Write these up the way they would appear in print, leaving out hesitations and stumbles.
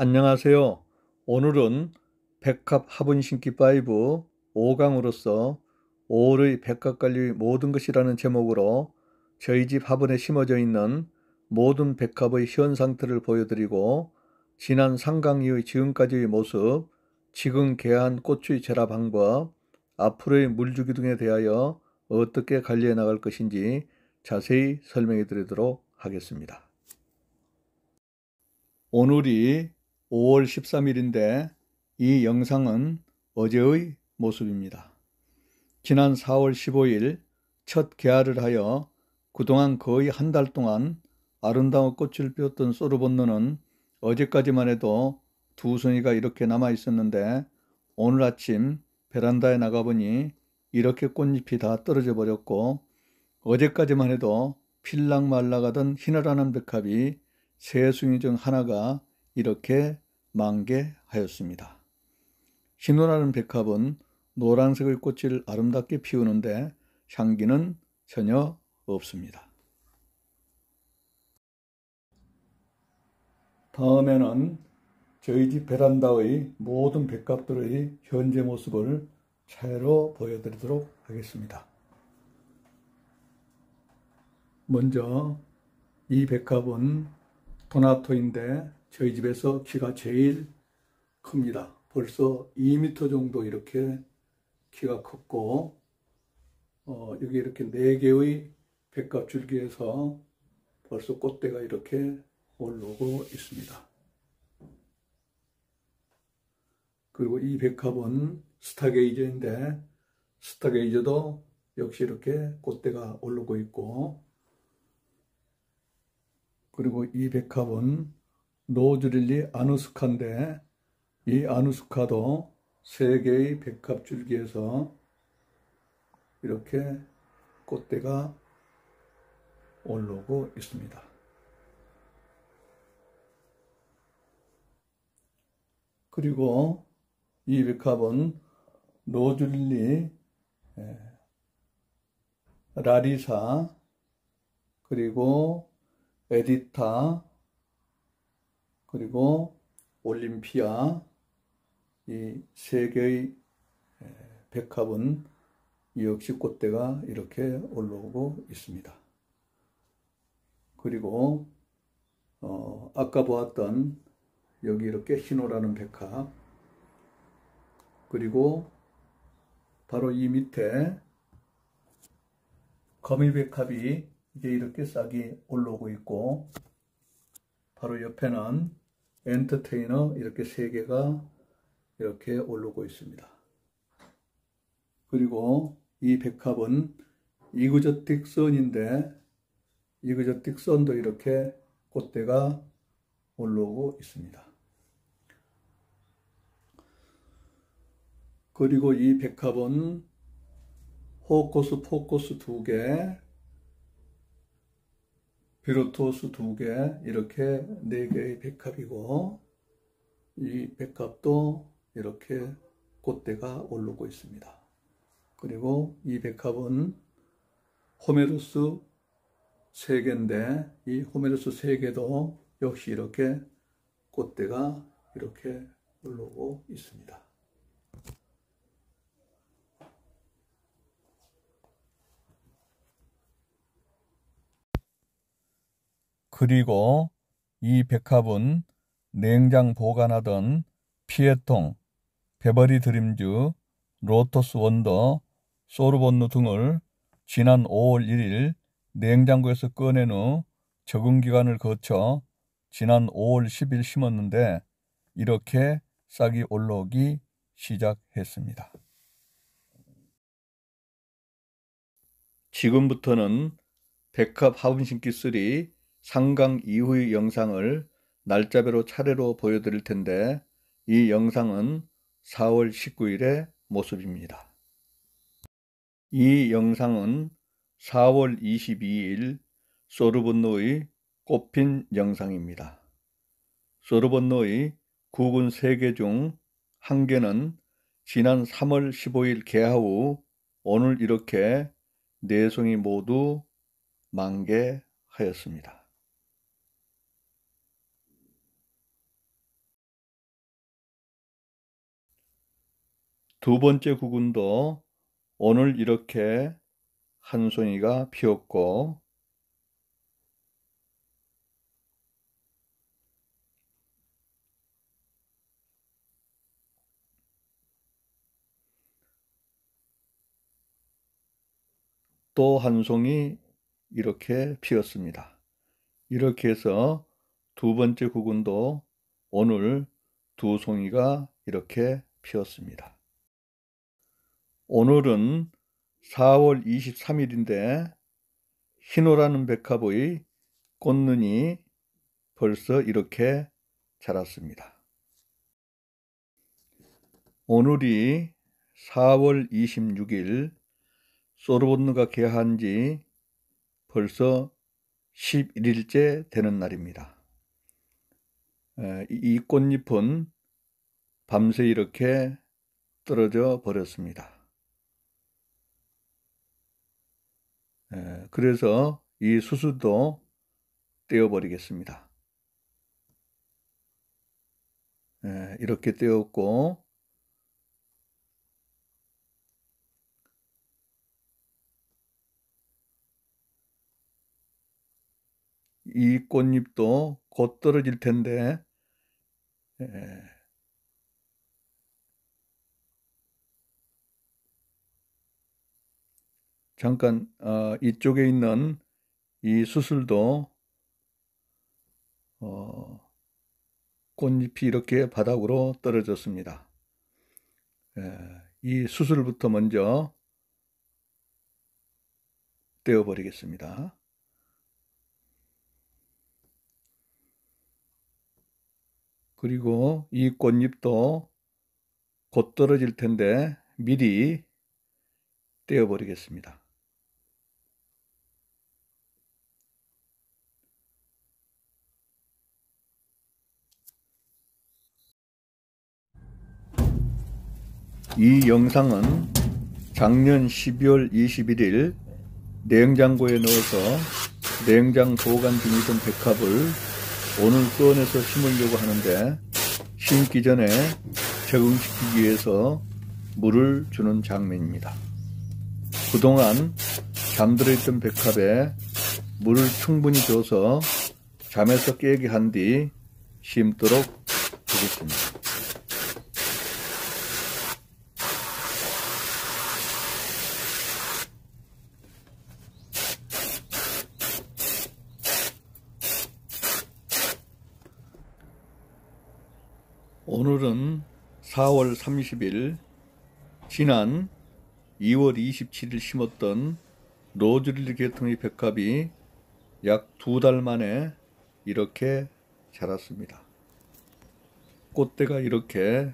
안녕하세요. 오늘은 백합 화분 심기 5 5강으로서 5월의 백합관리 모든 것이라는 제목으로 저희 집 화분에 심어져 있는 모든 백합의 현 상태를 보여드리고 지난 상강 이후의 지금까지의 모습, 지금 개한 꽃의 재라 방법, 앞으로의 물주기 등에 대하여 어떻게 관리해 나갈 것인지 자세히 설명해 드리도록 하겠습니다. 오늘이 5월 13일인데 이 영상은 어제의 모습입니다. 지난 4월 15일 첫 개화를 하여 그동안 거의 한 달 동안 아름다운 꽃을 피웠던 소르본노는 어제까지만 해도 두 송이가 이렇게 남아 있었는데 오늘 아침 베란다에 나가보니 이렇게 꽃잎이 다 떨어져 버렸고, 어제까지만 해도 필랑 말라가던 희나라는 백합이 세 송이 중 하나가 이렇게 만개하였습니다. 희노라는 백합은 노란색의 꽃을 아름답게 피우는데 향기는 전혀 없습니다. 다음에는 저희 집 베란다의 모든 백합들의 현재 모습을 차례로 보여드리도록 하겠습니다. 먼저 이 백합은 도나토인데 저희 집에서 키가 제일 큽니다. 벌써 2m 정도 이렇게 키가 컸고, 여기 이렇게 4개의 백합 줄기에서 벌써 꽃대가 이렇게 올라오고 있습니다. 그리고 이 백합은 스타게이저인데 스타게이저도 역시 이렇게 꽃대가 올라오고 있고, 그리고 이 백합은 노즈릴리 아누스카인데 이 아누스카도 3개의 백합 줄기에서 이렇게 꽃대가 올라오고 있습니다. 그리고 이 백합은 노즈릴리 라리사, 그리고 에디타, 그리고 올림피아, 이 3개의 백합은 역시 꽃대가 이렇게 올라오고 있습니다. 그리고 아까 보았던 여기 이렇게 희노라는 백합, 그리고 바로 이 밑에 거미백합이 이제 이렇게 싹이 올라오고 있고, 바로 옆에는 엔터테이너 이렇게 3개가 이렇게 올라오고 있습니다. 그리고 이 백합은 이그저틱 선인데 이그저틱 선도 이렇게 꽃대가 올라오고 있습니다. 그리고 이 백합은 호커스 포커스 2개, 비루토스 2개, 이렇게 4개의 백합이고, 이 백합도 이렇게 꽃대가 올라오고 있습니다. 그리고 이 백합은 호메루스 3개인데 이 호메루스 3개도 역시 이렇게 꽃대가 이렇게 올라오고 있습니다. 그리고 이 백합은 냉장 보관하던 피에통, 베버리 드림즈, 로터스 원더, 소르본누 등을 지난 5월 1일 냉장고에서 꺼낸 후 적응 기간을 거쳐 지난 5월 10일 심었는데 이렇게 싹이 올라오기 시작했습니다. 지금부터는 백합 화분 심기 3 상강 이후의 영상을 날짜별로 차례로 보여드릴 텐데 이 영상은 4월 19일의 모습입니다. 이 영상은 4월 22일 소르본노의 꽃핀 영상입니다. 소르본노의 국은 3개 중 1개는 지난 3월 15일 개화 후 오늘 이렇게 4송이 모두 만개하였습니다. 두 번째 구근도 오늘 이렇게 한 송이가 피었고, 또 한 송이 이렇게 피었습니다. 이렇게 해서 두 번째 구근도 오늘 두 송이가 이렇게 피었습니다. 오늘은 4월 23일인데 흰호라는 백합의 꽃눈이 벌써 이렇게 자랐습니다. 오늘이 4월 26일, 소르본느가 개화한 지 벌써 11일째 되는 날입니다. 이 꽃잎은 밤새 이렇게 떨어져 버렸습니다. 그래서 이 수수도 떼어버리겠습니다. 이렇게 떼었고, 이 꽃잎도 곧 떨어질 텐데, 잠깐 이쪽에 있는 이 수술도 꽃잎이 이렇게 바닥으로 떨어졌습니다. 이 수술부터 먼저 떼어버리겠습니다. 그리고 이 꽃잎도 곧 떨어질 텐데 미리 떼어버리겠습니다. 이 영상은 작년 12월 21일 냉장고에 넣어서 냉장 보관 중이던 백합을 오늘 꺼내서 심으려고 하는데, 심기 전에 적응시키기 위해서 물을 주는 장면입니다. 그동안 잠들어 있던 백합에 물을 충분히 줘서 잠에서 깨게 한 뒤 심도록 하겠습니다. 오늘은 4월 30일, 지난 2월 27일 심었던 로즈릴리 계통의 백합이 약 2달 만에 이렇게 자랐습니다. 꽃대가 이렇게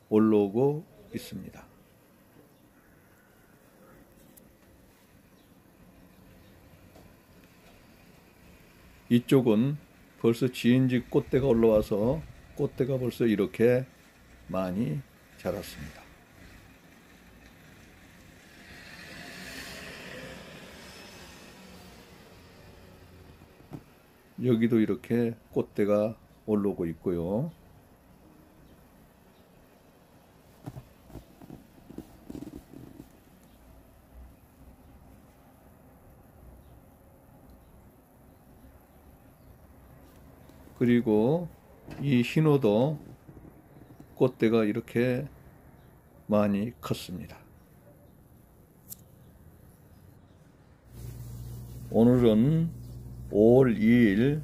올라오고 있습니다. 이쪽은 벌써 지은지 꽃대가 올라와서 꽃대가 벌써 이렇게 많이 자랐습니다. 여기도 이렇게 꽃대가 올라오고 있고요. 그리고 이 흰호도 꽃대가 이렇게 많이 컸습니다. 오늘은 5월 2일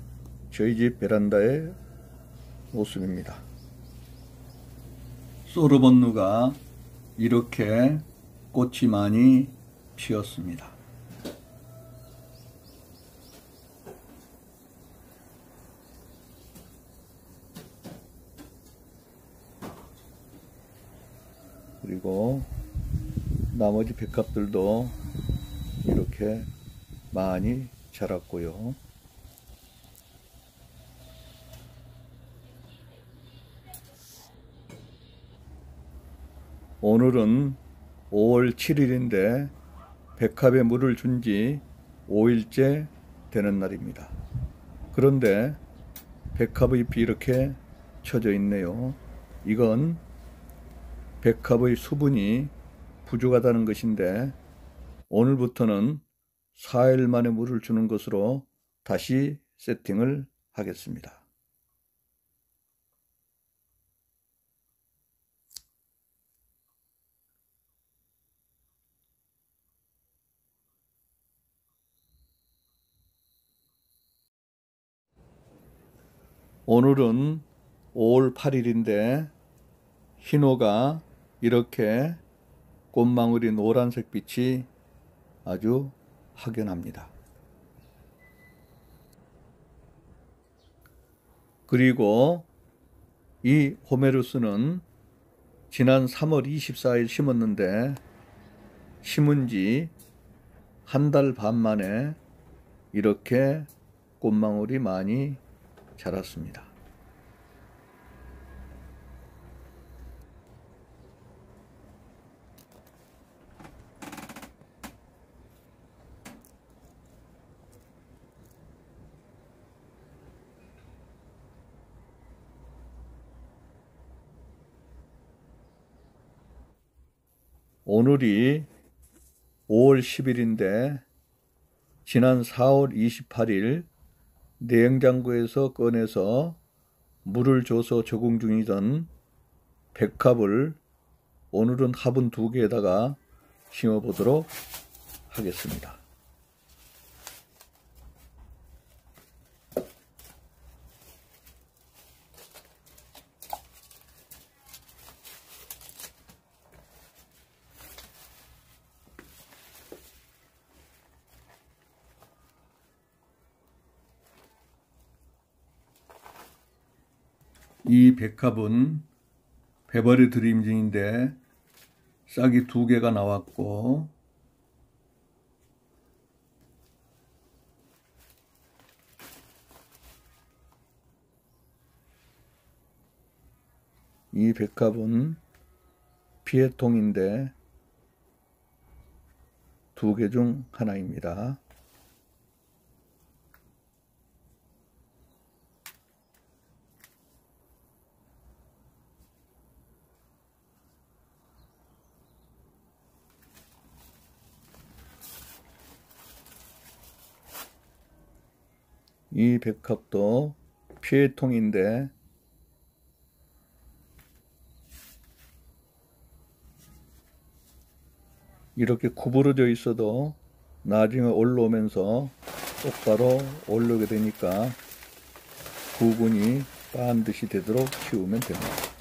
저희 집 베란다의 모습입니다. 소르본누가 이렇게 꽃이 많이 피었습니다. 그리고 나머지 백합들도 이렇게 많이 자랐고요. 오늘은 5월 7일인데 백합에 물을 준 지 5일째 되는 날입니다. 그런데 백합의 잎이 이렇게 쳐져 있네요. 이건 백합의 수분이 부족하다는 것인데 오늘부터는 4일 만에 물을 주는 것으로 다시 세팅을 하겠습니다. 오늘은 5월 8일인데 흰호가 이렇게 꽃망울이 노란색 빛이 아주 확연합니다. 그리고 이 호메루스는 지난 3월 24일 심었는데 심은 지 한 달 반 만에 이렇게 꽃망울이 많이 자랐습니다. 오늘이 5월 10일인데 지난 4월 28일 냉장고에서 꺼내서 물을 줘서 적응 중이던 백합을 오늘은 화분 2개에다가 심어보도록 하겠습니다. 이 백합은 베버리 드림진인데 싹이 2개가 나왔고 이 백합은 피해통인데 2개 중 하나입니다. 이 백합도 피해통인데 이렇게 구부러져 있어도 나중에 올라오면서 똑바로 올라오게 되니까 구근이 반드시 되도록 키우면 됩니다.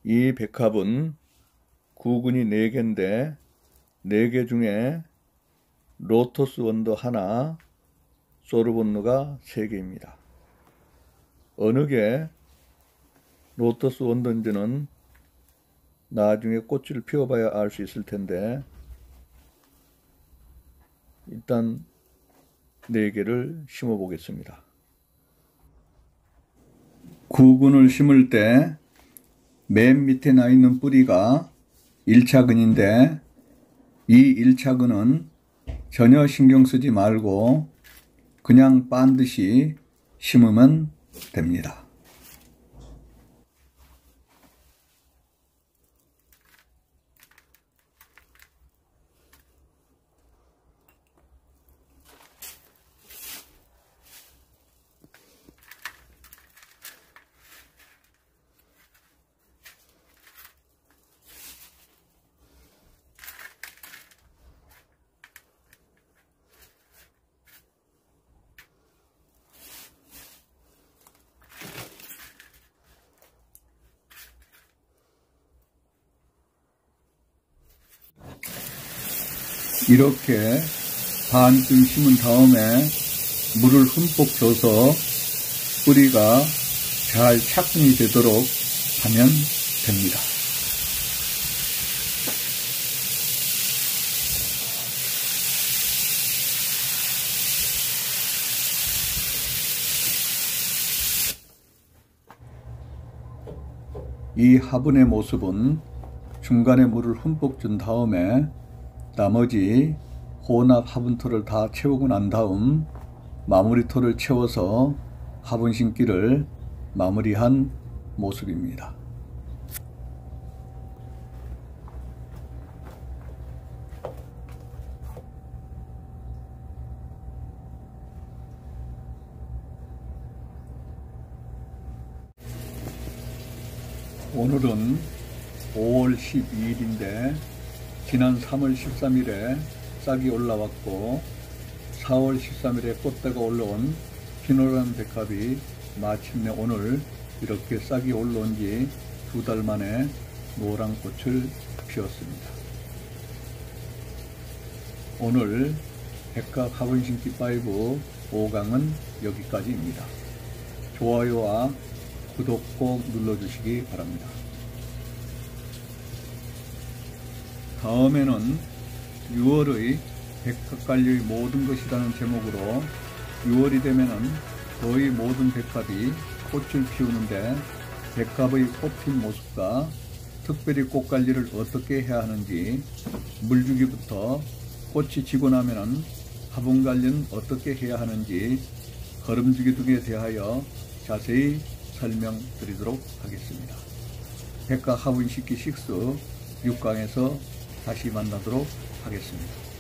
이 백합은 구근이 4개인데 4개 중에 로터스 원더 하나, 소르본느가 3개입니다. 어느 게 로터스 원더인지는 나중에 꽃을 피워봐야 알 수 있을 텐데 일단 4개를 심어 보겠습니다. 구근을 심을 때 맨 밑에 나 있는 뿌리가 1차근인데 이 1차근은 전혀 신경 쓰지 말고 그냥 반듯이 심으면 됩니다. 이렇게 반쯤 심은 다음에 물을 흠뻑 줘서 뿌리가 잘 착분이 되도록 하면 됩니다. 이 화분의 모습은 중간에 물을 흠뻑 준 다음에 나머지 혼합 화분토를 다 채우고 난 다음 마무리토를 채워서 화분 심기를 마무리한 모습입니다. 오늘은 5월 12일인데 지난 3월 13일에 싹이 올라왔고 4월 13일에 꽃대가 올라온 피노란 백합이 마침내 오늘 이렇게 싹이 올라온 지 2달 만에 노란 꽃을 피웠습니다. 오늘 백합 화분 심기 5 5강은 여기까지입니다. 좋아요와 구독 꼭 눌러주시기 바랍니다. 다음에는 6월의 백합관리의 모든 것이라는 제목으로 6월이 되면은 거의 모든 백합이 꽃을 피우는데 백합의 꽃핀 모습과 특별히 꽃관리를 어떻게 해야 하는지, 물주기부터 꽃이 지고 나면은 화분관리는 어떻게 해야 하는지, 거름주기 등에 대하여 자세히 설명드리도록 하겠습니다. 백합 화분 심기 6강에서 다시 만나도록 하겠습니다.